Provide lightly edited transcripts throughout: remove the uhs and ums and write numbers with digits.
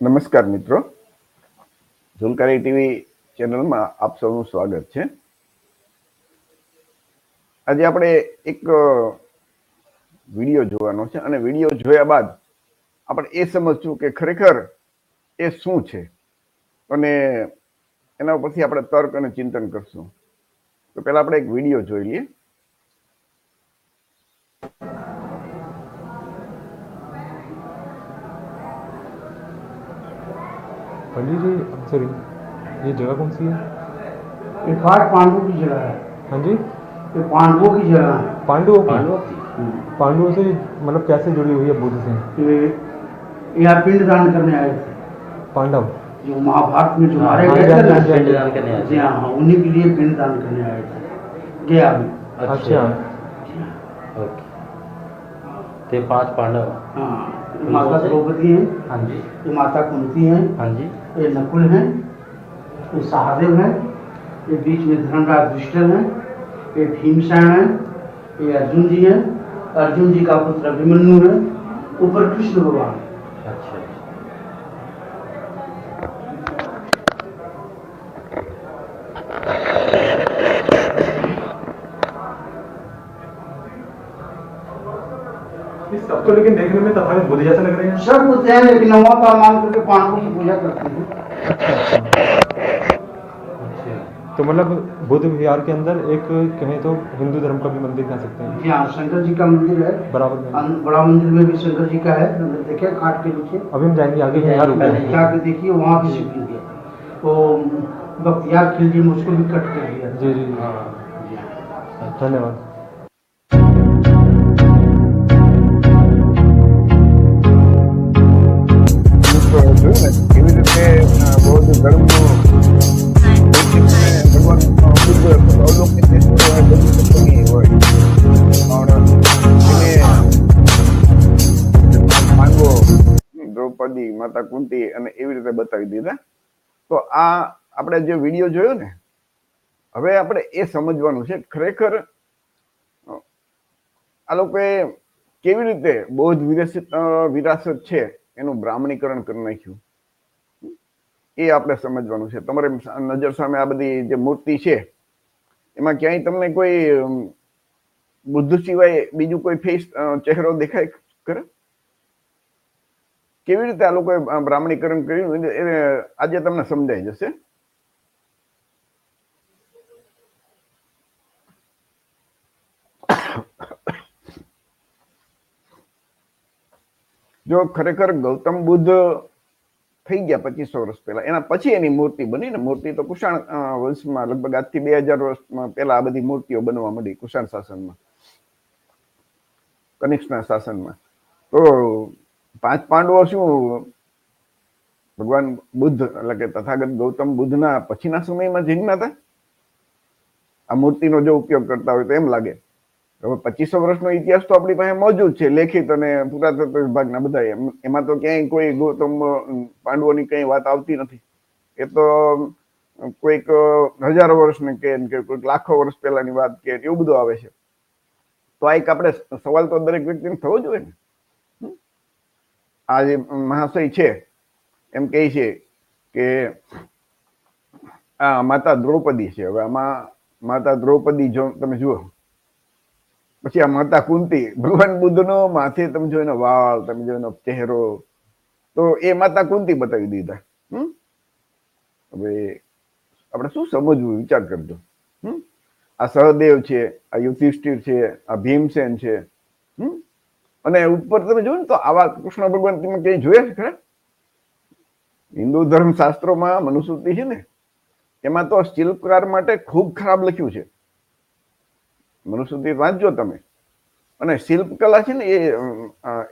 નમસ્કાર મિત્રો, ઝુલકારી ટીવી ચેનલમાં આપ સૌનું સ્વાગત છે. આજે આપણે એક વિડીયો જોવાનો છે અને વિડીયો જોયા બાદ આપણે એ સમજશું કે ખરેખર એ શું છે અને એના ઉપરથી આપણે તર્ક અને ચિંતન કરશું. તો પહેલા આપણે એક વિડીયો જોઈ લઈએ. पंडित जी सॉरी, ये जगह कौन सी है? ये पाठ पांडवों की जगह है। हाँ जी, ये पांडवों की जगह है। पांडवों की? पांडवों से मतलब कैसे जुड़ी हुई है बुद्ध से? ये यहाँ पिंड दान करने आए थे पांडव जो महाभारत में जो मारे हाँ गए जी, हाँ थे जी, ना, हाँ जी, पिंड दान करने आए थे। जी हाँ, उन्हीं के लिए पिंड दान करने आए थे गया में। अच्छा। ओके, ते 5 पांडव। हाँ, ये माता द्रौपदी है, हाँ जी, ये माता कुंती है, हाँ जी, ये नकुल है, ये सहदेव है, ये बीच में धर्मराज युधिष्ठिर है, ये भीमसेन है, ये अर्जुन जी है, अर्जुन जी का पुत्र अभिमन्यु है, ऊपर कृष्ण भगवान है। अच्छा अच्छा। इस सब तो लेकिन देखने में तथागत बुद्ध जैसा लग रहे हैं। सब होते हैं लेकिन नवा का मान करके पांडवों की पूजा करते हैं। तो मतलब बुद्ध विहार के अंदर एक कहें तो हिंदू धर्म का भी मंदिर कह सकते हैं। यहाँ शंकर जी का मंदिर है, बराबर में बड़ा मंदिर में भी शंकर जी का है, देखिए घाट के नीचे अभी हम जाएंगे आगे, यहाँ रुके हैं। जाके देखिए वहाँ भी शिवलिंग है। तो बख्तियार खिलजी में उसको भी कट कर दिया। जी जी जी, धन्यवाद। જોયું ને કેવી રીતે બૌદ્ધ ધર્મનો ભગવાન બુદ્ધ અવલોકિત હોય, બધી તત્વની હોય એને પાંડવો, દ્રૌપદી, માતા કુંતી અને એવી રીતે બતાવી દીધા. તો આ આપણે જે વિડીયો જોયો ને, હવે આપણે એ સમજવાનું છે ખરેખર આ લોકોએ કેવી રીતે બૌદ્ધ વિરાસત છે એનું બ્રાહ્મણીકરણ કરી નાખ્યું, એ આપણે સમજવાનું છે. તમારે નજર સામે આ બધી જે મૂર્તિ છે એમાં ક્યાંય તમને કોઈ બુદ્ધ સિવાય બીજું કોઈ ફેસ ચહેરો દેખાય ખરે? કેવી રીતે આ લોકોએ બ્રાહ્મણીકરણ કર્યું એ આજે તમને સમજાઈ જશે. જો ખરેખર ગૌતમ બુદ્ધ થઈ ગયા 2500 વર્ષ પહેલા, એના પછી એની મૂર્તિ બની ને. મૂર્તિ તો કુષાણ વંશમાં લગભગ આજથી 2000 વર્ષ પહેલા આ બધી મૂર્તિઓ બનવા માંડી કુષાણ શાસનમાં, કનિષ્કના શાસનમાં. તો 5 પાંડવો શું ભગવાન બુદ્ધ એટલે કે તથાગત ગૌતમ બુદ્ધના પછીના સમયમાં જન્મ્યા હતા? આ મૂર્તિનો જો ઉપયોગ કરતા હોય તો એમ લાગે. હવે 2500 વર્ષનો ઇતિહાસ તો આપણી પાસે મોજૂદ છે, લેખિત અને પુરાતત્વ વિભાગના બધા. એમાં તો ક્યાંય કોઈ ગૌતમ પાંડવોની કઈ વાત આવતી નથી. એ તો કોઈક હજારો વર્ષને કે કોઈક લાખો વર્ષ પહેલાની વાત કે એવું બધું આવે છે. તો આ એક આપણે સવાલ તો દરેક વ્યક્તિને થવો જોઈએ ને. આ જે મહાશય છે એમ કહે છે કે આ માતા દ્રૌપદી છે. હવે આમાં માતા દ્રૌપદી જો તમે જુઓ, પછી આ માતા કુંતી, ભગવાન બુદ્ધનો માથે તમે જો એનો વાળ, તમે જો એનો ચહેરો, તો એ માતા કુંતી બતાવી દીધા. હવે આપણે શું સમજવું, વિચાર કરજો. આ સહદેવ છે, આ યુધિષ્ઠિર છે, આ ભીમસેન છે, અને ઉપર તમે જોયું ને તો આવા કૃષ્ણ ભગવાન તમે ક્યાંય જોયા છે ખરા? હિન્દુ ધર્મ શાસ્ત્રોમાં મનુસ્મૃતિ છે ને, એમાં તો શિલ્પકાર માટે ખૂબ ખરાબ લખ્યું છે. મનુસ્મૃતિ વાંચજો તમે. અને શિલ્પકલા છે ને એ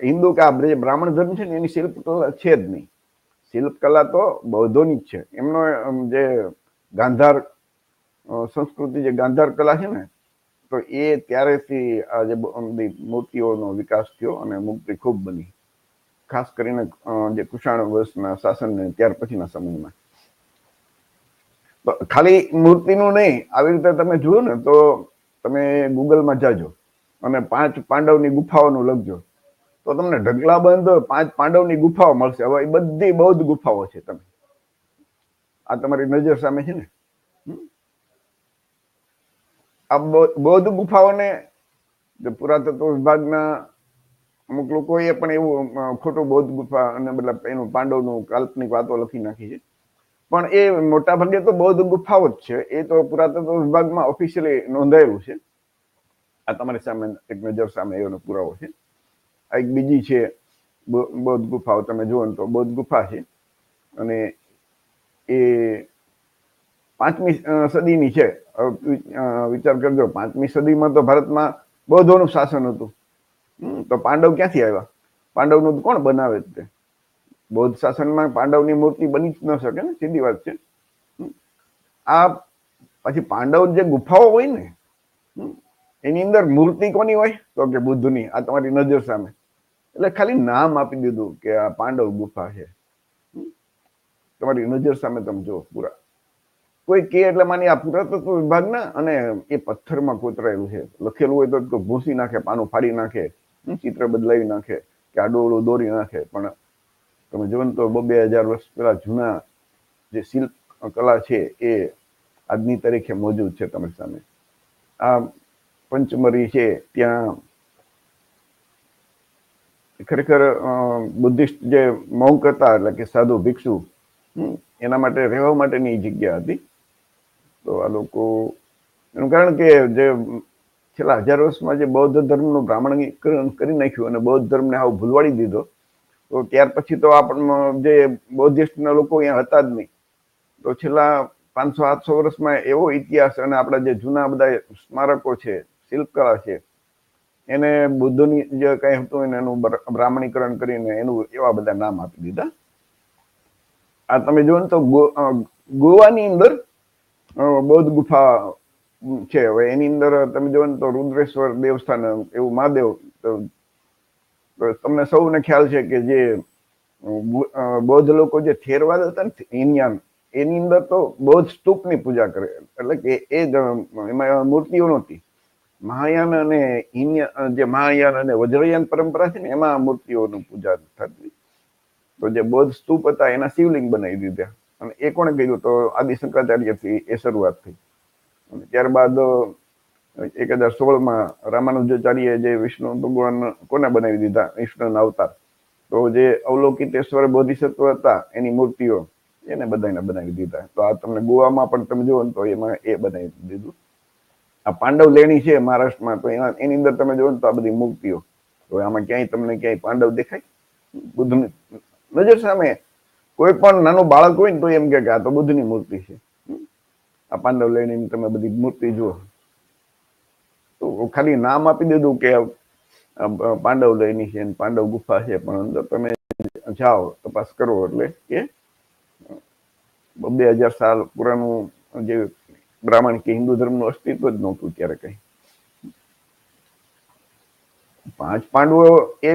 હિન્દુ કે આ બ્રાહ્મણ ધર્મ છે ને એની શિલ્પકલા છે જ નહીં. શિલ્પકલા તો બૌદ્ધોની જ છે. એમનો જે ગાંધાર સંસ્કૃતિ, જે ગાંધાર કલા છે ને, તો એ ત્યારેથી આ જે બધી મૂર્તિઓનો વિકાસ થયો અને મૂર્તિ ખૂબ બની, ખાસ કરીને જે કુષાણ વંશના શાસનને ત્યાર પછીના સમયમાં. તો ખાલી મૂર્તિનું નહીં, આવી રીતે તમે જુઓ ને તો તમે ગૂગલમાં જાજો અને 5 પાંડવની ગુફાઓનું લખજો, તો તમને ઢગલાબંધ 5 પાંડવની ગુફાઓ મળશે. હવે એ બધી બૌદ્ધ ગુફાઓ છે. તમે આ તમારી નજર સામે છે ને. આ બૌદ્ધ ગુફાઓને પુરાતત્વ વિભાગના અમુક લોકોએ પણ એવું ખોટું બૌદ્ધ ગુફા અને મતલબ એનું પાંડવનું કાલ્પનિક વાતો લખી નાખી છે. પણ એ મોટા ભાગે તો બૌદ્ધ ગુફાઓ જ છે. એ તો પુરાતત્વ વિભાગમાં ઓફિશિયલી નોંધાયેલું છે. આ તમારી સામે એક નજર સામે એનો પુરાવો છે. આ એક બીજી છે બૌદ્ધ ગુફાઓ. તમે જુઓ ને તો બૌદ્ધ ગુફા છે અને એ 5મી સદીની છે. વિચાર કરજો, 5મી સદીમાં તો ભારતમાં બૌદ્ધોનું શાસન હતું. તો પાંડવ ક્યાંથી આવ્યા? પાંડવનું કોણ બનાવે તે? બૌદ્ધ શાસનમાં પાંડવની મૂર્તિ બની જ ન શકે ને, સીધી વાત છે. આ પછી પાંડવ જે ગુફાઓ હોય ને એની અંદર મૂર્તિ કોની હોય? તો કે બુદ્ધની. આ તમારી નજર સામે. એટલે ખાલી નામ આપી દીધું કે આ પાંડવ ગુફા છે. તમારી નજર સામે તમે જો પૂરા. કોઈ કે એટલે માની આ પુરાતત્વ વિભાગના, અને એ પથ્થરમાં કોતરાયેલું છે. લખેલું હોય તો ભૂસી નાખે, પાનું ફાડી નાખે, ચિત્ર બદલાવી નાખે કે આડોળું દોરી નાખે. પણ તમે જોવો ને તો 2000 વર્ષ પહેલા જૂના જે શિલ્પ કલા છે એ આજની તારીખે મોજૂદ છે તમારી સામે. આ પંચમરી છે, ત્યાં ખરેખર બુદ્ધિસ્ટ જે મોંક હતા, એટલે કે સાધુ ભિક્ષુ, એના માટે રહેવા માટેની જગ્યા હતી. તો આ લોકો એનું કારણ કે જે છેલ્લા 1000 વર્ષમાં જે બૌદ્ધ ધર્મનું બ્રાહ્મણીકરણ કરી નાખ્યું અને બૌદ્ધ ધર્મને હાવ ભૂલવાડી દીધો, તો ત્યાર પછી તો આપણને જે બૌદ્ધિસ્ટના લોકો અહીંયા હતા જ નહીં. તો છેલ્લા 500-700 વર્ષમાં એવો ઇતિહાસ અને આપણા જે જૂના બધા સ્મારકો છે, શિલ્પકળા છે, એને બુદ્ધની જે કંઈ હતું એને એનું બ્રાહ્મણીકરણ કરીને એનું એવા બધા નામ આપી દીધા. આ તમે જુઓ ને તો ગોવાની અંદર બૌદ્ધ ગુફા છે. હવે એની અંદર તમે જુઓ ને તો રુદ્રેશ્વર દેવસ્થાન, એવું મહાદેવ. તો તમને સૌને ખ્યાલ છે કે જે બૌદ્ધ લોકો જે થેરવાદ હતા ને, હિનયાન, એની અંદર તો બૌદ્ધ સ્તૂપની પૂજા કરે. એટલે કે એમાં મૂર્તિઓ નહોતી. મહાયાન અને જે મહાયાન અને વજ્રયાન પરંપરા છે ને, એમાં મૂર્તિઓની પૂજા થતી. તો જે બૌદ્ધ સ્તૂપ હતા એના શિવલિંગ બનાવી દીધા. અને એ કોણે કર્યું? તો આદિ શંકરાચાર્યથી એ શરૂઆત થઈ. અને ત્યારબાદ 1016માં રામાનુજાચાર્ય જે વિષ્ણુ ભગવાન કોને બનાવી દીધા? વિષ્ણુના અવતાર. તો જે અવલોકિતેશ્વર બોધિસત્વ હતા એની મૂર્તિઓ એને બધાને બનાવી દીધા. તો આ તમને ગોવામાં પણ તમે જુઓ ને તો એમાં એ બનાવી દીધું. આ પાંડવ લેણી છે મહારાષ્ટ્રમાં, તો એની અંદર તમે જુઓ ને તો આ બધી મૂર્તિઓ. તો આમાં ક્યાંય તમને ક્યાંય પાંડવ દેખાય? બુદ્ધની નજર સામે કોઈ પણ નાનું બાળક હોય ને તો એમ કે આ તો બુદ્ધની મૂર્તિ છે. આ પાંડવ લેણીની તમે બધી મૂર્તિ જુઓ. તો ખાલી નામ આપી દીધું કે પાંડવ લેણી છે, પાંડવ ગુફા છે, પણ અંદર તમે જાઓ, તપાસ કરો એટલે કે 2000 સાલ પુરાનું જે બ્રાહ્મણ કે હિન્દુ ધર્મનું અસ્તિત્વ જ નહોતું ત્યારે કઈ. 5 પાંડવો એ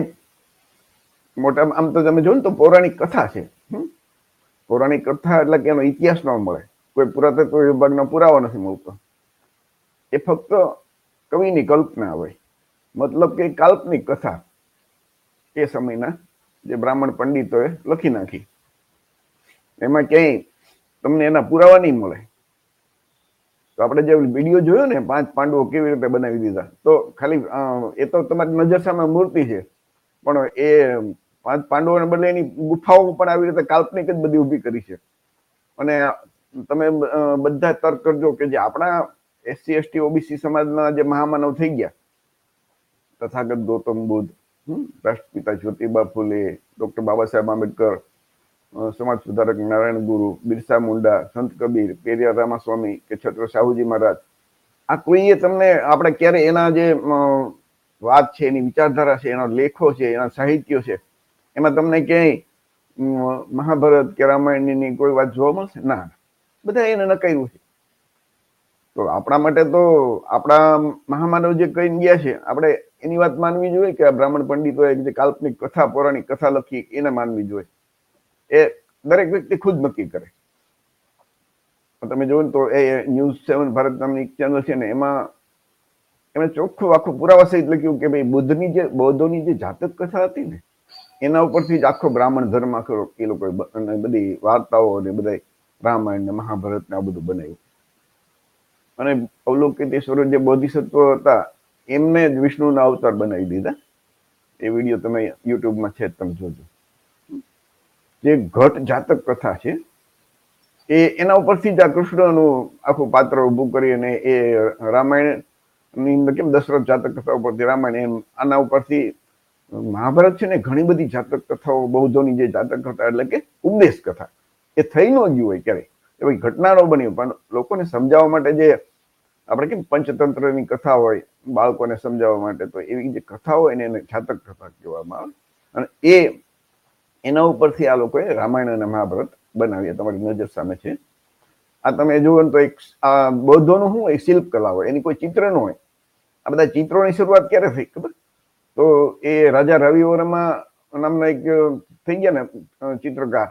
મોટા, આમ તો તમે જો ને તો પૌરાણિક કથા છે. પૌરાણિક કથા એટલે કે એનો ઇતિહાસ ન મળે, કોઈ પુરાતત્વ વિભાગનો પુરાવો નથી મળતો. એ ફક્ત કવિની કલ્પના હોય, મતલબ કે કાલ્પનિક કથા એ સમયના જે બ્રાહ્મણ પંડિતોએ લખી નાખી. એમાં ક્યાંય તમને એના પુરાવા નહીં મળે. તો આપણે જે વિડીયો જોયો ને 5 પાંડવો કેવી રીતે બનાવી દીધા, તો ખાલી એ તો તમારી નજર સામે મૂર્તિ છે, પણ એ 5 પાંડવોને બદલે એની ગુફાઓ પણ આવી રીતે કાલ્પનિક જ બધી ઊભી કરી છે. અને તમે બધા તર્ક કરજો કે જે આપણા SC ST OBC સમાજના જે મહામાનવ થઈ ગયા, તથાગત ગૌતમ બુદ્ધ, રાષ્ટ્રપિતા જ્યોતિબા ફૂલે, ડોક્ટર બાબા સાહેબ આંબેડકર, સમાજ સુધારક નારાયણ ગુરુ, બિરસા મુંડા, સંત કબીર, પેરિયાર રામાસ્વામી કે છત્ર સાહુજી મહારાજ, આ કોઈએ તમને આપણે ક્યારે એના જે વાત છે, એની વિચારધારા છે, એના લેખો છે, એના સાહિત્યો છે, એમાં તમને ક્યાંય મહાભારત કે રામાયણની કોઈ વાત જોવા મળશે? ના, બધા એને નકાર્યું છે. તો આપણા માટે તો આપણા મહામાનવ જે કહીને ગયા છે, આપણે એની વાત માનવી જોઈએ કે આ બ્રાહ્મણ પંડિતોએ જે કાલ્પનિક કથા, પૌરાણિક કથા લખી એને માનવી જોઈએ? એ દરેક વ્યક્તિ ખુદ નક્કી કરે. તમે જોવો ને તો એ ન્યૂઝ 7 ભારત નામની એક ચેનલ છે ને, એમાં એમણે ચોખ્ખું આખું પુરાવા સહિત લખ્યું કે ભાઈ બૌદ્ધોની જે જાતક કથા હતી ને એના ઉપરથી જ આખો બ્રાહ્મણ ધર્મ આખો એ લોકોએ અને બધી વાર્તાઓ ને બધા રામાયણ ને મહાભારત ને આ બધું બનાવ્યું. અને અવલોકિતેશ્વર જે બોધિસત્વ હતા એમને જ વિષ્ણુના અવતાર બનાવી દીધા. એ વિડીયો તમે યુટ્યુબમાં છે તમે જોજો. જે ઘટ જાતક કથા છે એના ઉપરથી જ આ કૃષ્ણનું આખું પાત્ર ઊભું કરી અને એ રામાયણ ની અંદર કેમ દશરથ જાતક કથા ઉપરથી રામાયણ એમ આના ઉપરથી મહાભારત છે ને ઘણી બધી જાતક કથાઓ બૌદ્ધોની જે જાતક કથા એટલે કે ઉપદેશ કથા એ થઈ ન ગયું હોય ક્યારેય એ ભાઈ ઘટના ન બન્યું પણ લોકોને સમજાવવા માટે જે આપણે કેમ પંચતંત્રની કથા હોય બાળકોને સમજાવવા માટે તો એવી જે કથા હોય ને એને જાતક કથા કહેવામાં આવે અને એના ઉપરથી આ લોકોએ રામાયણ અને મહાભારત બનાવ્યા. તમારી નજર સામે છે. આ તમે જુઓ ને તો એક આ બૌદ્ધોનું શું હોય શિલ્પ કલા હોય એની કોઈ ચિત્ર ન હોય. આ બધા ચિત્રોની શરૂઆત ક્યારે થઈ ખબર? તો એ રાજા રવિ વર્મા નામના એક થઈ ગયા ને ચિત્રકાર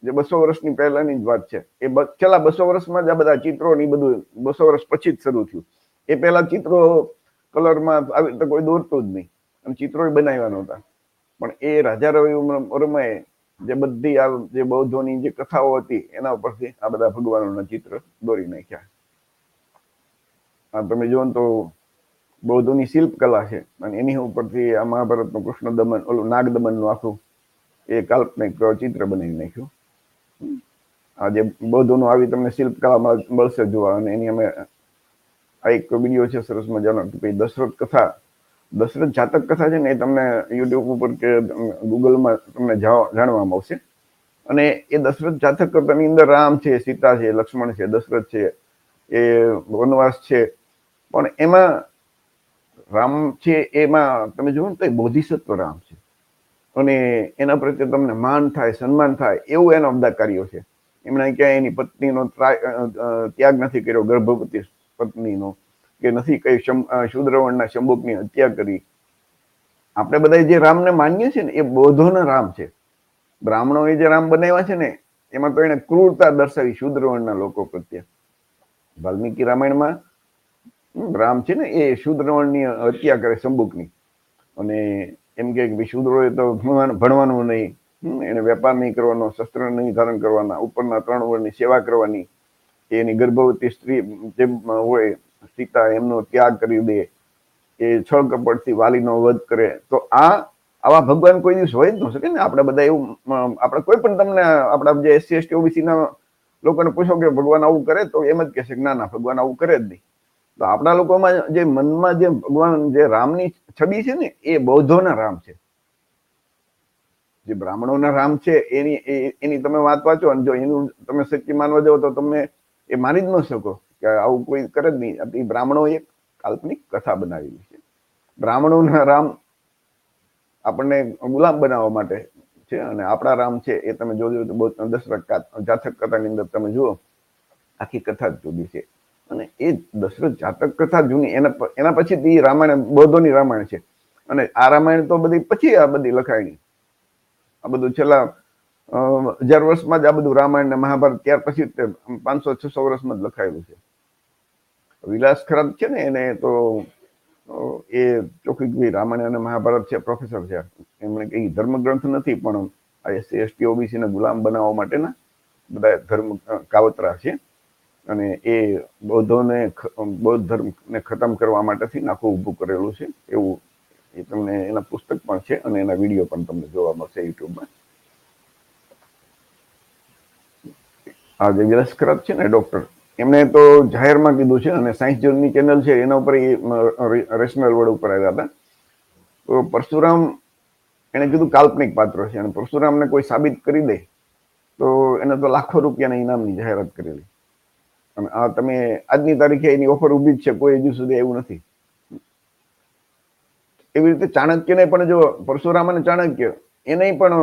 જે 200 વર્ષની પહેલાની જ વાત છે. એ છેલ્લા 200 વર્ષમાં જ આ બધા ચિત્રો ની બધું 200 વર્ષ પછી જ શરૂ થયું. એ પહેલા ચિત્રો કલરમાં આવી રીતે કોઈ દોરતું જ નહીં અને ચિત્રો બનાવ્યા નહોતા. પણ એ રાજા રવિ વર્માએ જે બધી આ જે બૌદ્ધોની જે કથાઓ હતી એના ઉપરથી આ બધા ભગવાનોના ચિત્ર દોરી નાખ્યા. આ તમે જુઓ તો બૌદ્ધોની શિલ્પ કલા છે અને એની ઉપરથી આ મહાભારતનું કૃષ્ણ દમન ઓલું નાગ દમનનું આખું એ કાલ્પનિક ચિત્ર બનાવી નાખ્યું. આ જે બૌદ્ધોનું આવી તમને શિલ્પ કલા મળશે જોવા. અને એની અમે આ એક વિડીયો છે સરસ મજાનો કે ભાઈ દશરથ જાતક કથા છે ને એ તમને યુટ્યુબ ઉપર કે ગૂગલમાં તમને જાણવામાં આવશે. અને એ દશરથ જાતક કથાની અંદર રામ છે, સીતા છે, લક્ષ્મણ છે, દશરથ છે, એ વનવાસ છે. પણ એમાં રામ છે એમાં તમે જુઓ ને તો એ બોધિસત્વ રામ છે અને એના પ્રત્યે તમને માન થાય, સન્માન થાય એવું એના બધા કાર્યો છે. એમણે ક્યાંય એની પત્નીનો ત્યાગ નથી કર્યો, ગર્ભવતી પત્નીનો, કે નથી કઈ શૂદ્રવર્ણના શંભુકની હત્યા કરી. આપણે બધા જે રામને માનીએ છીએ ને એ બૌદ્ધોના રામ છે. બ્રાહ્મણોએ જે રામ બનાવ્યા છે ને એમાં તો એને ક્રૂરતા દર્શાવી શૂદ્રવર્ણના લોકો પ્રત્યે. વાલ્મીકી રામાયણમાં રામ છે ને એ શૂદ્રવર્ણની હત્યા કરે શંભુકની અને એમ કે શૂદ્રોએ તો ભણવાનું નહીં, એને વેપાર નહીં કરવાનો, શસ્ત્ર નહીં ધારણ કરવાના, ઉપરના 3 વર્ણની સેવા કરવાની, એની ગર્ભવતી સ્ત્રી જે હોય સીતા એમનો ત્યાગ કરી દે, એ છળ કપટથી વાલીનો વધ કરે. તો આવા ભગવાન કોઈ દિવસ હોય જ ન શકે ને. આપણે બધા એવું આપણે કોઈ પણ તમને આપણા જે SC ST OBC ના લોકોને પૂછો કે ભગવાન આવું કરે તો એમ જ કહેશે કે ના ભગવાન આવું કરે જ નહીં. તો આપણા લોકોમાં જે મનમાં જે ભગવાન જે રામની છબી છે ને એ બૌદ્ધોના રામ છે. જે બ્રાહ્મણોના રામ છે એની તમે વાત વાંચો અને જો એનું તમે સચ્ચી માનવા જાઓ તો તમે એ માની જ ન શકો કે આવું કોઈ કરે જ નહીં. એ બ્રાહ્મણો એક કાલ્પનિક કથા બનાવેલી છે. બ્રાહ્મણોના રામ આપણને ગુલામ બનાવવા માટે છે અને આપણા રામ છે એ તમે જોજો તો દશરથ જાતક કથાની અંદર તમે જુઓ આખી કથા જ જુદી છે. અને એ દશરથ જાતક કથા જૂની એના પછી રામાયણ બૌદ્ધોની રામાયણ છે. અને આ રામાયણ તો બધી પછી આ બધી લખાણી. આ બધું છેલ્લા 1000 વર્ષમાં જ આ બધું રામાયણ ને મહાભારત ત્યાર પછી 500-600 વર્ષમાં જ લખાયેલું છે. વિલાસ ખરાબ છે ને એને તો એ ચોખ્ખી રામાયણ અને મહાભારત છે, પ્રોફેસર છે, એમણે કઈ ધર્મગ્રંથ નથી પણ આ SC ST OBC ને ગુલામ બનાવવા માટેના બધા ધર્મ કાવતરા છે. અને એ બૌદ્ધ ધર્મને ખતમ કરવા માટેથી આખું ઊભું કરેલું છે એવું એ તમને એના પુસ્તક પણ છે અને એના વિડીયો પણ તમને જોવા મળશે યુટ્યુબમાં. આ જે વિલાસ ખરાબ છે ને ડોક્ટર, એમને તો જાહેરમાં કીધું છે અને સાયન્સ જર્ની ચેનલ છે એના ઉપર રેશનલ વર્ડ ઉપર આવ્યા હતા. તો પરશુરામ એને કીધું કાલ્પનિક પાત્ર છે અને પરશુરામને કોઈ સાબિત કરી દે તો એને તો લાખો રૂપિયાના ઇનામની જાહેરાત કરેલી. અને આ તમે આજની તારીખે એની ઓફર ઊભી જ છે, કોઈ હજુ સુધી એવું નથી. એવી રીતે ચાણક્યને પણ જો પરશુરામ અને ચાણક્ય એને પણ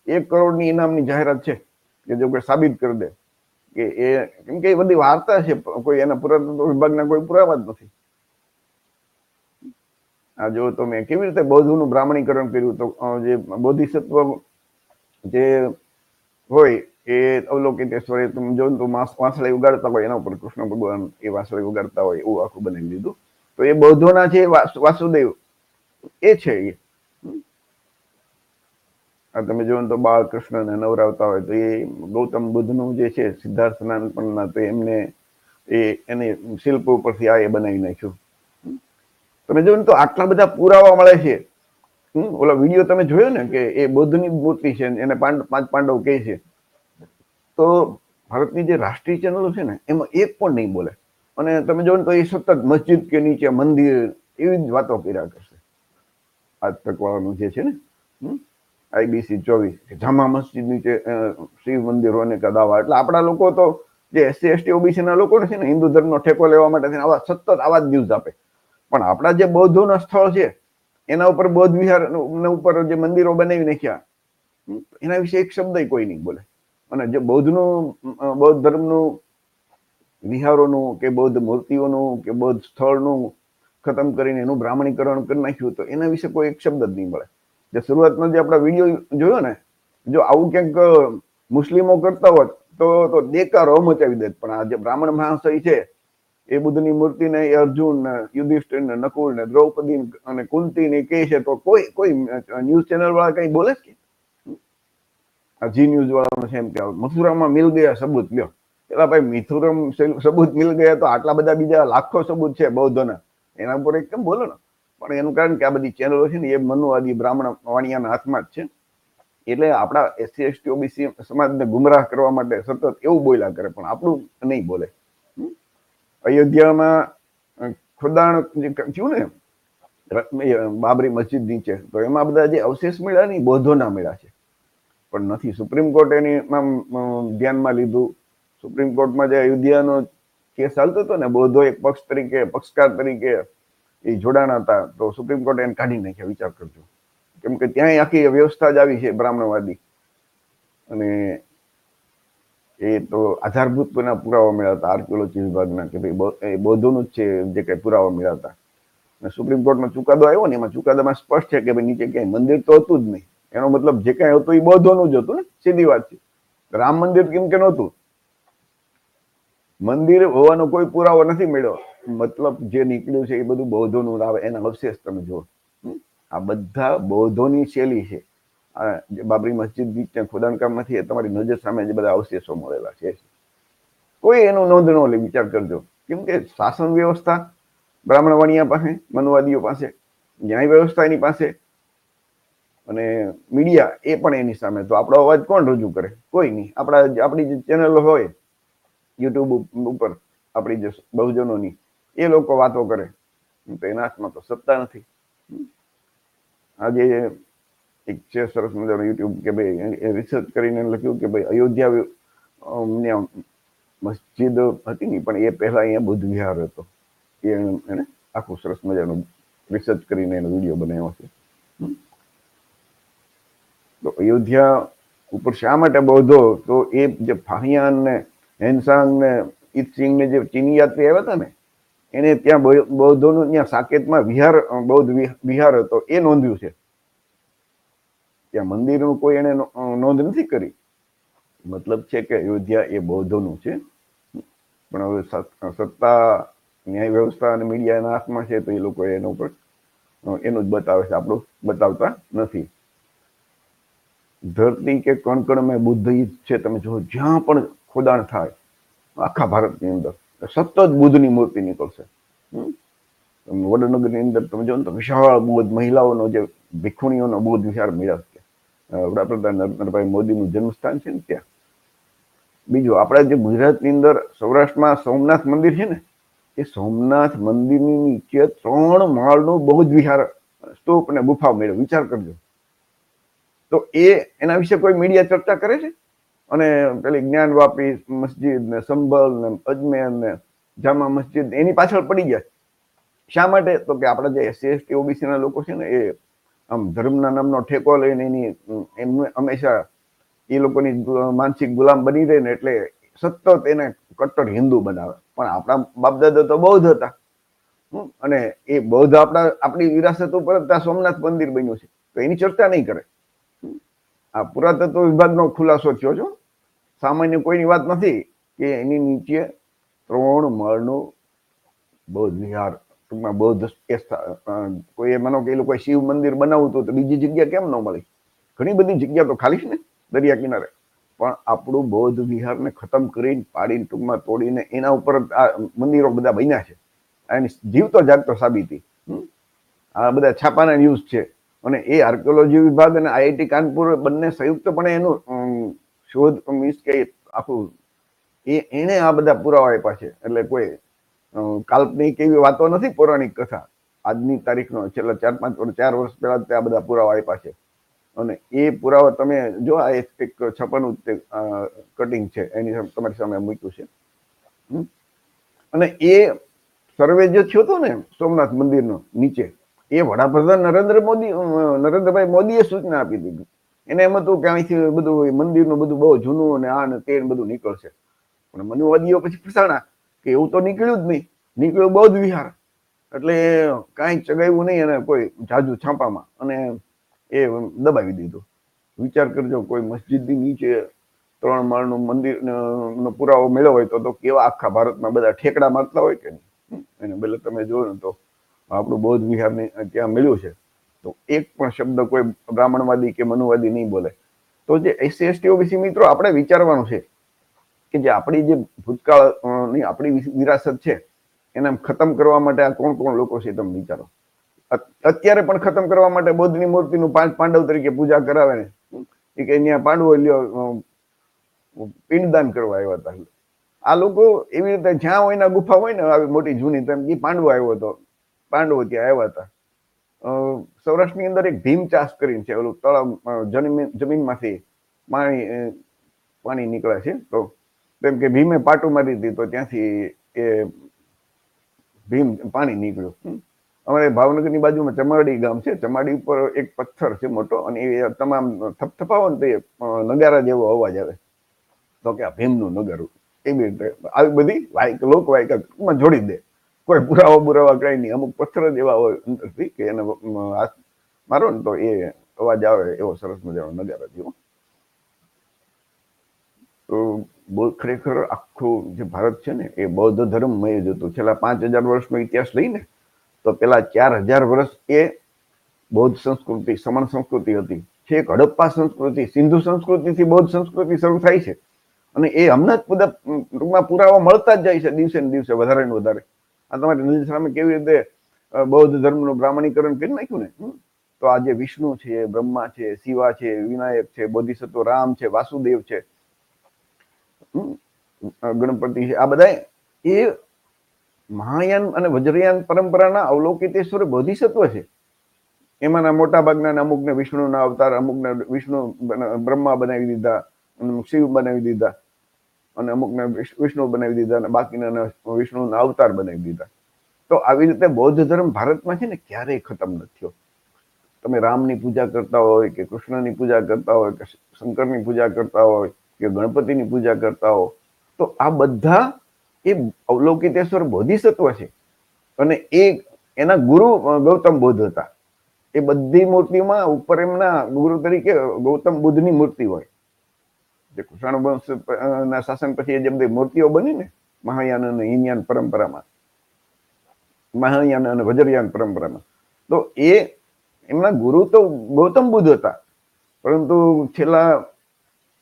1 કરોડની ઇનામની જાહેરાત છે કે જો કોઈ સાબિત કરી દે કે એ, કેમ કે એ બધી વાર્તા છે, કોઈ એના પુરાતત્વ વિભાગના કોઈ પુરાવા જ નથી. આ જો તમે કેવી રીતે બૌદ્ધનું બ્રાહ્મણીકરણ કર્યું તો જે બોધિસત્વ જે હોય એ અવલોકિતેશ્વરે તમે જો તો વાંસળી ઉગાડતા હોય એના ઉપર કૃષ્ણ ભગવાન એ વાંસળી ઉગાડતા હોય એવું આખું બનાવી દીધું. તો એ બૌદ્ધોના છે વાસુદેવ એ છે એ. આ તમે જોવો ને તો બાળકૃષ્ણને નવરાવતા હોય તો એ ગૌતમ બુદ્ધનું જે છે સિદ્ધાર્થ નાનપણના, તો એમને એને શિલ્પ ઉપરથી આ એ બનાવી નાખ્યું. તમે જોવો ને તો આટલા બધા પુરાવા મળે છે. ઓલા વિડીયો તમે જોયો ને કે એ બૌદ્ધની મૂર્તિ છે, એને પાંચ પાંડવ કહે છે. તો ભારતની જે રાષ્ટ્રીય ચેનલો છે ને એમાં એક પણ નહીં બોલે. અને તમે જોવો ને તો એ સતત મસ્જિદ કે નીચે મંદિર એવી જ વાતો કર્યા કરશે. આજ તક વાળાનું જે છે ને IBC 24 જામા મસ્જિદ નીચે શિવ મંદિર હોને કા દાવા. એટલે આપણા લોકો તો જે SC ST OBC ના લોકો છે ને હિન્દુ ધર્મનો ઠેકો લેવા માટે આવા સતત આવા જ ન્યૂઝ આપે. પણ આપણા જે બૌદ્ધોના સ્થળ છે એના ઉપર બૌદ્ધ વિહાર ઉપર જે મંદિરો બનાવી નાખ્યા એના વિશે એક શબ્દ કોઈ નહીં બોલે. અને જે બૌદ્ધ ધર્મનું વિહારોનું કે બૌદ્ધ મૂર્તિઓનું કે બૌદ્ધ સ્થળનું ખતમ કરીને એનું બ્રાહ્મણીકરણ કરી નાખ્યું તો એના વિશે કોઈ એક શબ્દ જ નહીં મળે. જે શરૂઆતનો જે આપણા વિડીયો જોયો ને, જો આવું ક્યાંક મુસ્લિમો કરતા હોત તો દેકારો મચાવી દેત. પણ આ જે બ્રાહ્મણ મહાશય છે એ બુદ્ધની મૂર્તિને એ અર્જુન ને યુધિષ્ઠિર ને નકુલ ને દ્રૌપદી અને કુંતી ને કહે છે તો કોઈ ન્યૂઝ ચેનલ વાળા કઈ બોલે છે? આ જી ન્યૂઝ વાળાનો છે એમ કે મથુરામાં મિલ ગયા સબૂત લ્યો. પેલા ભાઈ મિથુરમ સબૂત મિલ ગયા તો આટલા બધા બીજા લાખો સબૂત છે બૌદ્ધના, એના ઉપર એક કેમ બોલો ને? પણ એનું કારણ કે આ બધી ચેનલો છે ને એ મનુવાદી બ્રાહ્મણ વાણિયાના હાથમાં જ છે. એટલે આપણા SC ST OBC સમાજને ગુમરાહ કરવા માટે સતત એવું બોલ્યા કરે, પણ આપણું નહીં બોલે. અયોધ્યામાં ખોદાણ જે થયું ને બાબરી મસ્જિદ નીચે, તો એમાં બધા જે અવશેષ મળ્યા ને બૌદ્ધોના મળ્યા છે, પણ નથી. સુપ્રીમ કોર્ટ એની ધ્યાનમાં લીધું. સુપ્રીમ કોર્ટમાં જે અયોધ્યાનો કેસ ચાલતો હતો ને, બૌદ્ધો એક પક્ષકાર તરીકે એ જોડાણા હતા, તો સુપ્રીમ કોર્ટે એને કાઢી નાખ્યા. વિચાર કરજો. કેમ કે ત્યાં આખી વ્યવસ્થા જ આવી છે બ્રાહ્મણવાદી. અને એ તો આધારભૂત પુરાવા મળ્યા હતા આર્કિયોલોજી વિભાગના કે ભાઈ બૌદ્ધોનું જ છે જે કઈ પુરાવા મળ્યા હતા. અને સુપ્રીમ કોર્ટનો ચુકાદો આવ્યો ને, એમાં ચુકાદામાં સ્પષ્ટ છે કે ભાઈ નીચે ક્યાંય મંદિર તો હતું જ નહીં. એનો મતલબ જે કાંઈ હતું એ બૌદ્ધોનું જ હતું ને, સીધી વાત છે. રામ મંદિર કેમ કે નહોતું? મંદિર હોવાનો કોઈ પુરાવો નથી મળ્યો. મતલબ જે નીકળ્યું છે એ બધું બૌદ્ધોનું આવે. એના અવશેષ તમે જુઓ, આ બધા બૌદ્ધોની શૈલી છે. આ જે બાબરી મસ્જિદ નીચે ખોદાણકામ નથી, એ તમારી નજર સામે જે બધા અવશેષો મળેલા છે, કોઈ એનું નોંધ ન લે. વિચાર કરજો. કેમ કે શાસન વ્યવસ્થા બ્રાહ્મણ વાણિયા પાસે, મનુવાદીઓ પાસે, ન્યાય વ્યવસ્થા એની પાસે, અને મીડિયા એ પણ એની સામે. તો આપણો અવાજ કોણ રજૂ કરે? કોઈ નહીં. આપણી જે ચેનલો હોય યુટ્યુબ ઉપર આપણી જે બહુજનોની, એ લોકો વાતો કરે, તો એના હાથમાં તો સત્તા નથી. આજે એક છે સરસ મજાનો યુટ્યુબ કે ભાઈ રિસર્ચ કરીને લખ્યું કે ભાઈ અયોધ્યા મસ્જિદ હતી ને, પણ એ પહેલા અહીંયા બુદ્ધ વિહાર હતો. એને આખું સરસ મજાનું રિસર્ચ કરીને એનો વિડીયો બનાવ્યો છે. તો અયોધ્યા ઉપર શા માટે બૌદ્ધો? તો એ જે ફાહિયાન ને હેનસાંગ ને ઈત્સિંગ ને જે ચીની યાત્રી આવ્યા હતા ને, એને ત્યાં બૌદ્ધોનું ત્યાં સાકેતમાં બૌદ્ધ વિહાર હતો, એ નોંધ્યું છે. ત્યાં મંદિરનું કોઈ એને નોંધ નથી કરી. મતલબ છે કે અયોધ્યા એ બૌદ્ધોનું છે. પણ હવે સત્તા, ન્યાય વ્યવસ્થા અને મીડિયા એના હાથમાં છે, તો એ લોકો એના ઉપર એનું જ બતાવે છે, આપણું બતાવતા નથી. ધરતી કે કણ કણમાં બુદ્ધ છે. તમે જો જ્યાં પણ ખોદાણ થાય આખા ભારતની અંદર સતત બુદ્ધની મૂર્તિ નીકળશે. વડનગરની અંદર તમે જો ને તો વિશાળ બૌદ્ધ મહિલાઓનો જે ભિક્ષુણીઓનો બૌદ્ધ વિહાર મળ્યા છે. વડાપ્રધાન નરેન્દ્રભાઈ મોદીનું જન્મસ્થાન છે ને ત્યાં. બીજું આપણા જે ગુજરાતની અંદર સૌરાષ્ટ્રમાં સોમનાથ મંદિર છે ને, એ સોમનાથ મંદિરની નીચે 3 માળનું બૌદ્ધ વિહાર, સ્તૂપ અને ગુફા મળ્યો. વિચાર કરજો. તો એના વિશે કોઈ મીડિયા ચર્ચા કરે છે? અને પેલી જ્ઞાનવાપી મસ્જિદ ને સંભલ ને અજમેર ને જામા મસ્જિદ એની પાછળ પડી જાય. શા માટે? તો કે આપણા જે SC ST OBC ના લોકો છે ને, એ આમ ધર્મના નામનો ઠેકો લઈને એમને હંમેશા એ લોકોની માનસિક ગુલામ બની રહે ને, એટલે સતત એને કટ્ટર હિન્દુ બનાવે. પણ આપણા બાપદાદા તો બૌદ્ધ હતા, અને એ બૌદ્ધ આપણી વિરાસત ઉપર સોમનાથ મંદિર બન્યું છે, તો એની ચર્ચા નહીં કરે. આ પુરાતત્વ વિભાગનો ખુલાસો થયો છે. સામાન્ય કોઈની વાત નથી કે એની નીચે 3 માળનું બૌદ્ધ વિહાર ટૂંકમાં બૌદ્ધ કોઈ માનો કે એ લોકો શિવ મંદિર બનાવવું હતું તો બીજી જગ્યા કેમ ન મળી? ઘણી બધી જગ્યા તો ખાલી છે ને દરિયા કિનારે. પણ આપણું બૌદ્ધ વિહારને ખતમ કરીને પાડીને ટૂંકમાં તોડીને એના ઉપર આ મંદિરો બધા બન્યા છે. એની જીવતો જાગતો સાબિતી. આ બધા છાપાના ન્યૂઝ છે. અને એ આર્કિયોલોજી વિભાગ અને IIT કાનપુર બંને સંયુક્તપણે એનું શોધ મીન્સ કે આખું એને આ બધા પુરાવા આપ્યા છે. એટલે કોઈ કાલ્પનિક એવી વાતો નથી, પૌરાણિક કથા. આજની તારીખનો છેલ્લા 4 વર્ષ પહેલા આ બધા પુરાવા આપ્યા છે. અને એ પુરાવા તમે જો, આ એક છપાનું કટિંગ છે એની તમારી સામે મૂક્યું છે. અને એ સર્વે જે થયો હતો ને સોમનાથ મંદિરનો નીચે, એ વડાપ્રધાન નરેન્દ્રભાઈ મોદીએ સૂચના આપી દીધી. એને એમ હતું કે અહીંથી બધું મંદિરનું બધું બહુ જૂનું અને આ ને તે બધું નીકળશે. પણ મનુવાદીઓ પછી ફસાણા કે એવું તો નીકળ્યું જ નહીં, નીકળ્યું બૌદ્ધ વિહાર. એટલે કાંઈ ચગાવ્યું નહીં અને કોઈ જાજુ છાપામાં, અને એ દબાવી દીધું. વિચાર કરજો, કોઈ મસ્જિદની નીચે 3 માળનું મંદિરનો પુરાવો મેળવ્યો હોય તો કેવા આખા ભારતમાં બધા ઠેકડા મારતા હોય કે નહીં? એને બદલે તમે જુઓ ને તો આપણું બૌદ્ધ વિહારને ત્યાં મળ્યું છે તો એક પણ શબ્દ કોઈ બ્રાહ્મણવાદી કે મનુવાદી નહીં બોલે. તો જે SC ST OBC મિત્રો આપણે વિચારવાનું છે કે જે આપણી જે ભૂતકાળની આપણી વિરાસત છે એને ખતમ કરવા માટે આ કોણ કોણ લોકો છે તમે વિચારો. અત્યારે પણ ખતમ કરવા માટે બૌદ્ધની મૂર્તિનું 5 પાંડવ તરીકે પૂજા કરાવે ને, એ કે અહીંયા પાંડવો લ્યો પિંડદાન કરવા આવ્યા હતા. આ લોકો એવી રીતે જ્યાં હોય ને ગુફા હોય ને આવી મોટી જૂની, તેમ એ પાંડવો આવ્યો હતો, પાંડવો ત્યાં આવ્યા હતા. સૌરાષ્ટ્રની અંદર એક ભીમ ચાસ કરીને છે, ઓલું તળાવ જમીનમાંથી પાણી નીકળે છે. તો તેમ કે ભીમે પાટું મારી હતી તો ત્યાંથી એ ભીમ પાણી નીકળ્યું. અમારે ભાવનગરની બાજુમાં ચમાડી ગામ છે, ચમાડી ઉપર એક પથ્થર છે મોટો, અને એ તમામ થપથપાવો ને તો એ નગારા જેવો અવાજ આવે. તો કે આ ભીમનું નગારું. એવી રીતે આવી બધી લોકવાયકા જોડી દે. કોઈ પુરાવા કઈ નહીં, અમુક પથ્થર જ એવા હોય અંદરથી કે એને હાથ મારો ને તો એ અવાજ આવે, એવો સરસ મજાનો નગારા જેવો. તો ખરેખર આખું જે ભારત છે ને એ બૌદ્ધ ધર્મમય જ હતું. છેલ્લા 5000 વર્ષનો ઇતિહાસ લઈને તો પેલા 4000 વર્ષ એ બૌદ્ધ સંસ્કૃતિ, સમણ સંસ્કૃતિ હતી. છેક હડપ્પા સંસ્કૃતિ, સિંધુ સંસ્કૃતિથી બૌદ્ધ સંસ્કૃતિ શરૂ થાય છે. અને એ હમણાં જ બધા ટૂંકમાં પુરાવા મળતા જ જાય છે દિવસે ને દિવસે, વધારે ને વધારે. આ તમારી નજર સામે કેવી રીતે બૌદ્ધ ધર્મનું બ્રાહ્મણીકરણ કરી નાખ્યું ને. તો આ જે વિષ્ણુ છે, બ્રહ્મા છે, શિવા છે, વિનાયક છે, બોધિસત્વ રામ છે, વાસુદેવ છે, ગણપતિ છે, આ બધા એ મહાયાન અને વજ્રયાન પરંપરાના અવલોકિતેશ્વર બોધિસત્વ છે. એમાંના મોટા ભાગના અમુકને વિષ્ણુના અવતાર, અમુકને વિષ્ણુ બ્રહ્મા બનાવી દીધા, અમુક શિવ બનાવી દીધા, અને અમુકને વિષ્ણુ બનાવી દીધા, અને બાકીના વિષ્ણુના અવતાર બનાવી દીધા. તો આવી રીતે બૌદ્ધ ધર્મ ભારતમાં છે ને ક્યારેય ખતમ નથી થયો. તમે રામની પૂજા કરતા હોય કે કૃષ્ણની પૂજા કરતા હોય કે શંકરની પૂજા કરતા હોય કે ગણપતિની પૂજા કરતા હો, તો આ બધા એ અવલોકિતેશ્વર બોધિસત્વ છે. અને એના ગુરુ ગૌતમ બુદ્ધ હતા. એ બધી મૂર્તિમાં ઉપર એમના ગુરુ તરીકે ગૌતમ બુદ્ધની મૂર્તિ હોય. જે કુષાણ વંશના શાસન પછી જે બધી મૂર્તિઓ બની ને મહાયાન અને હીનયાન પરંપરામાં, મહાયાન અને વજ્રયાન પરંપરામાં, તો એ એમના ગુરુ તો ગૌતમ બુદ્ધ હતા. પરંતુ છેલ્લા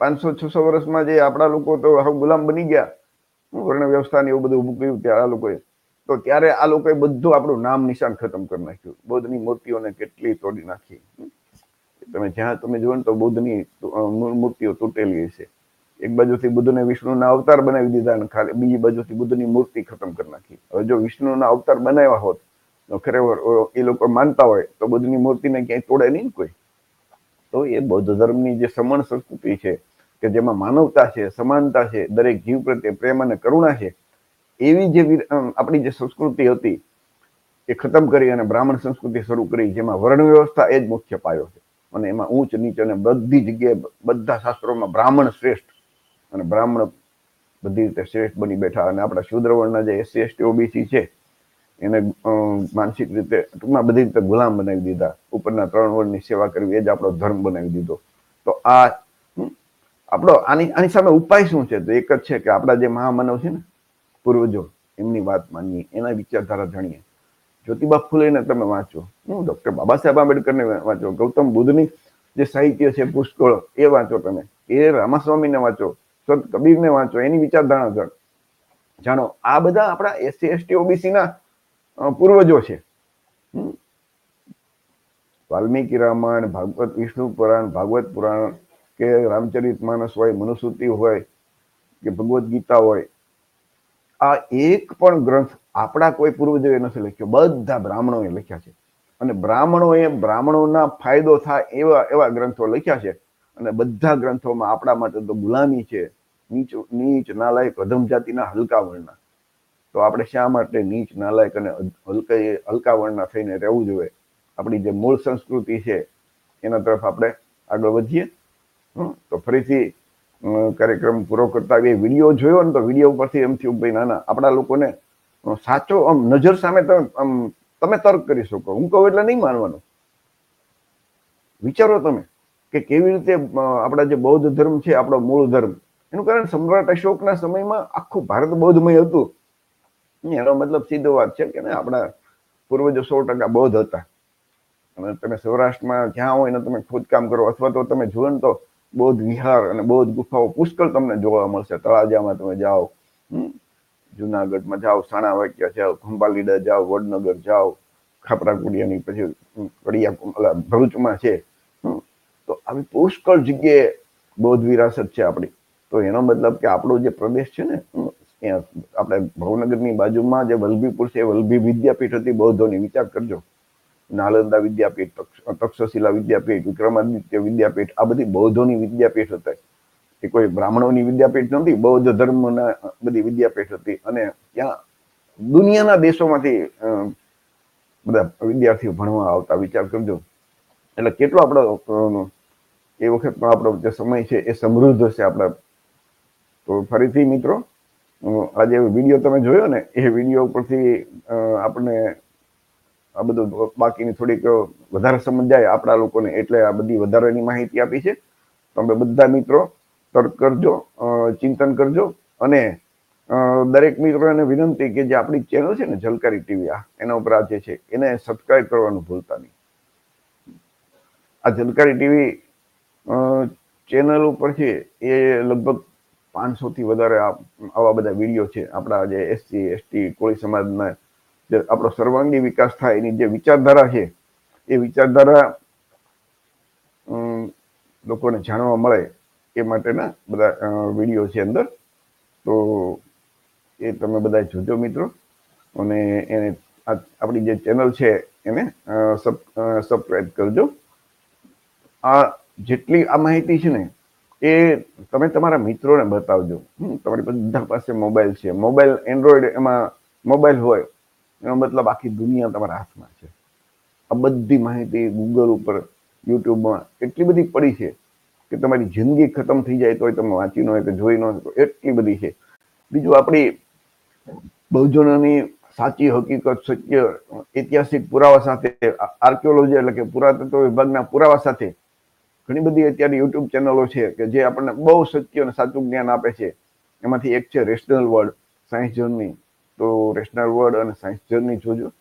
500-600 વર્ષમાં જે આપણા લોકો તો હવે ગુલામ બની ગયા, વર્ણ વ્યવસ્થા ને એવું બધું ઊભું કર્યું ત્યારે આ લોકોએ, તો ત્યારે આ લોકોએ બધું આપણું નામ નિશાન ખતમ કરી નાખ્યું. બૌદ્ધની મૂર્તિઓને કેટલી તોડી નાખી. તમે જ્યાં તમે જુઓ ને તો બુદ્ધની મૂર્તિઓ તૂટેલી છે. એક બાજુથી બુદ્ધને વિષ્ણુના અવતાર બનાવી દીધા અને ખાલી બીજી બાજુથી બુદ્ધની મૂર્તિ ખતમ કરી નાખી. હવે જો વિષ્ણુના અવતાર બનાવ્યા હોત તો ખરેખર એ લોકો માનતા હોય તો બુદ્ધની મૂર્તિને ક્યાંય તોડે નહીં કોઈ. તો એ બૌદ્ધ ધર્મની જે સમણ સંસ્કૃતિ છે કે જેમાં માનવતા છે, સમાનતા છે, દરેક જીવ પ્રત્યે પ્રેમ અને કરુણા છે, એવી જે આપણી જે સંસ્કૃતિ હતી એ ખતમ કરી અને બ્રાહ્મણ સંસ્કૃતિ શરૂ કરી, જેમાં વર્ણ વ્યવસ્થા એ જ મુખ્ય પાયો છે. અને એમાં ઊંચ નીચ અને બધી જગ્યાએ બધા શાસ્ત્રોમાં બ્રાહ્મણ શ્રેષ્ઠ, અને બ્રાહ્મણ બધી રીતે શ્રેષ્ઠ બની બેઠા. અને આપણા શૂદ્ર વર્ણના જે SC ST OBC છે એને માનસિક રીતે ટૂંકમાં બધી રીતે ગુલામ બનાવી દીધા. ઉપરના 3 વર્ણની સેવા કરવી એ જ આપણો ધર્મ બનાવી દીધો. તો આ આપણો આની સામે ઉપાય શું છે? તો એક જ છે કે આપણા જે મહામાનવ છે ને પૂર્વજો, એમની વાત માનીએ, એના વિચારધારા જાણીએ. જ્યોતિબા ફૂલેને તમે વાંચો, ડોક્ટર બાબા સાહેબ આંબેડકરને વાંચો, ગૌતમ બુદ્ધની જે સાહિત્ય છે પુષ્કળ એ વાંચો, તમે એ રામાસ્વામીને વાંચો, સંત કબીરને વાંચો, એની વિચારધારણા જાણો. આ બધા આપણા SC ST OBC ના પૂર્વજો છે. વાલ્મીકી રામાયણ, ભાગવત, વિષ્ણુ પુરાણ, ભાગવત પુરાણ કે રામચરિત માનસ હોય, મનુસ્મૃતિ હોય કે ભગવદ્ ગીતા હોય, આ એક પણ ગ્રંથ આપણા કોઈ પૂર્વજોએ નથી લખ્યો, બધા બ્રાહ્મણોએ લખ્યા છે. અને બ્રાહ્મણોના ફાયદો થાય એવા ગ્રંથો લખ્યા છે. અને બધા ગ્રંથોમાં આપણા માટે તો ગુલામી છે, નીચ નાલાયક અધમ જાતિના હલકા વર્ણના. તો આપણે શા માટે નીચ નાલાયક અને હલકા વર્ણના થઈને રહેવું જોઈએ? આપણી જે મૂળ સંસ્કૃતિ છે એના તરફ આપણે આગળ વધીએ. તો ફરીથી કાર્યક્રમ પૂરો કરતા એ વિડીયો જોયો ને તો વિડીયો પરથી એમ થયું ભાઈ ના આપણા લોકોને સાચો આમ નજર સામે તમે તર્ક કરી શકો. હું કહું એટલે નહીં માનવાનું. વિચારો તમે કે કેવી રીતે આપણા જે બૌદ્ધ ધર્મ છે, આપણો મૂળ ધર્મ, એનું કારણ સમ્રાટ અશોકના સમયમાં આખું ભારત બૌદ્ધમય હતું. એનો મતલબ સીધો વાત છે કે આપણા પૂર્વજો 100% બૌદ્ધ હતા. અને તમે સૌરાષ્ટ્રમાં જ્યાં હોય ને તમે ખોદકામ કરો અથવા તો તમે જુઓ ને તો બૌદ્ધ વિહાર અને બૌદ્ધ ગુફાઓ પુષ્કળ તમને જોવા મળશે. તળાજામાં તમે જાઓ, જુનાગઢમાં જાઓ, સાણાવાટિયા જાઓ, ખંભાલીડા જાઓ, વડનગર જાઓ, ખાપરાકુડિયાની પછી કડિયા ભરૂચમાં છે. તો આવી પુષ્કળ જગ્યાએ બૌદ્ધ વિરાસત છે આપણી. તો એનો મતલબ કે આપણો જે પ્રદેશ છે ને, આપણે ભાવનગરની બાજુમાં જે વલ્લભીપુર છે, વલ્લભી વિદ્યાપીઠ હતી બૌદ્ધોની. વિચાર કરજો, નાલંદા વિદ્યાપીઠ, તક્ષશિલા વિદ્યાપીઠ, વિક્રમાદિત્ય વિદ્યાપીઠ, આ બધી બૌદ્ધોની વિદ્યાપીઠ હતા. એ કોઈ બ્રાહ્મણોની વિદ્યાપીઠ નહોતી, બૌદ્ધ ધર્મના બધી વિદ્યાપીઠ હતી. અને ત્યાં દુનિયાના દેશોમાંથી બધા વિદ્યાર્થીઓ ભણવા આવતા. વિચાર કરજો. એટલે કેટલો આપણો એ વખતનો આપણો જે સમય છે એ સમૃદ્ધ છે આપણા. તો ફરીથી મિત્રો, આજે વિડીયો તમે જોયો ને, એ વિડીયો ઉપરથી આપણને આ બધું બાકીની થોડીક વધારે સમજ જાય આપણા લોકોને, એટલે આ બધી વધારાની માહિતી આપી છે. તમે બધા મિત્રો તર્ક કરજો, ચિંતન કરજો. અને દરેક મિત્રોને વિનંતી કે જે આપણી ચેનલ છે ને ઝલકારી ટીવી, એના ઉપર આ જે છે એને સબસ્ક્રાઇબ કરવાનું ભૂલતા નહીં. આ ઝલકારી ટીવી ચેનલ ઉપર છે એ લગભગ 500 થી વધારે આવા બધા વિડીયો છે. આપણા જે SC ST કોળી સમાજના જે આપણો સર્વાંગી વિકાસ થાય એની જે વિચારધારા છે, એ વિચારધારા લોકોને જાણવા મળે એ માટેના બધા વિડીયો છે અંદર. તો એ તમે બધા જોજો મિત્રો. અને એને આપણી જે ચેનલ છે એને સબસ્ક્રાઇબ કરજો. આ જેટલી આ માહિતી છે ને એ તમે તમારા મિત્રોને બતાવજો. તમારી બધા પાસે મોબાઈલ છે, મોબાઈલ એન્ડ્રોઈડ, એમાં મોબાઈલ હોય એનો મતલબ આખી દુનિયા તમારા હાથમાં છે. આ બધી માહિતી ગૂગલ ઉપર, યુટ્યુબમાં એટલી બધી પડી છે કે તમારી જિંદગી ખતમ થઈ જાય તોય તમે વાંચી ન હોય કે જોઈ ન હોય, એટલી બધી છે. બીજું, આપણી બહુજનોની સાચી હકીકત, સત્ય, ઐતિહાસિક પુરાવા સાથે, આર્કિયોલોજી એટલે કે પુરાતત્વ વિભાગના પુરાવા સાથે ઘણી બધી અત્યારે યુટ્યુબ ચેનલો છે કે જે આપણને બહુ સત્ય અને સાચું જ્ઞાન આપે છે. એમાંથી એક છે રેશનલ વર્લ્ડ, સાયન્સ જર્ની. તો રેશનલ વર્લ્ડ અને સાયન્સ જર્ની જોજો.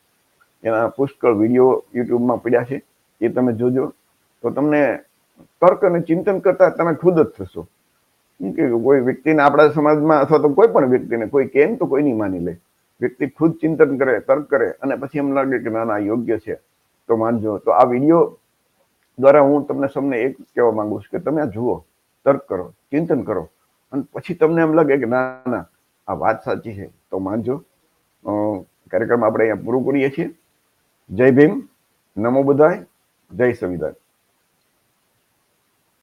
એના પુષ્કળ વિડીયો યુટ્યુબમાં પડ્યા છે, એ તમે જોજો. તો તમને તર્ક અને ચિંતન કરતા તમે ખુદ જ થશો કે કોઈ વ્યક્તિને આપણા સમાજમાં અથવા તો કોઈ પણ વ્યક્તિને કોઈ કેમ તો કોઈ નહીં માની લે. વ્યક્તિ ખુદ ચિંતન કરે, તર્ક કરે અને પછી એમ લાગે કે ના ના યોગ્ય છે તો માનજો. તો આ વિડીયો દ્વારા હું તમને સૌને એક કહેવા માંગુ છું કે તમે આ જુઓ, તર્ક કરો, ચિંતન કરો, અને પછી તમને એમ લાગે કે ના ના આ વાત સાચી છે તો માનજો. કાર્યક્રમ આપણે અહીંયા પૂરું કરીએ છીએ. જય ભીમ, નમો બધાય, જય સંવિધાન.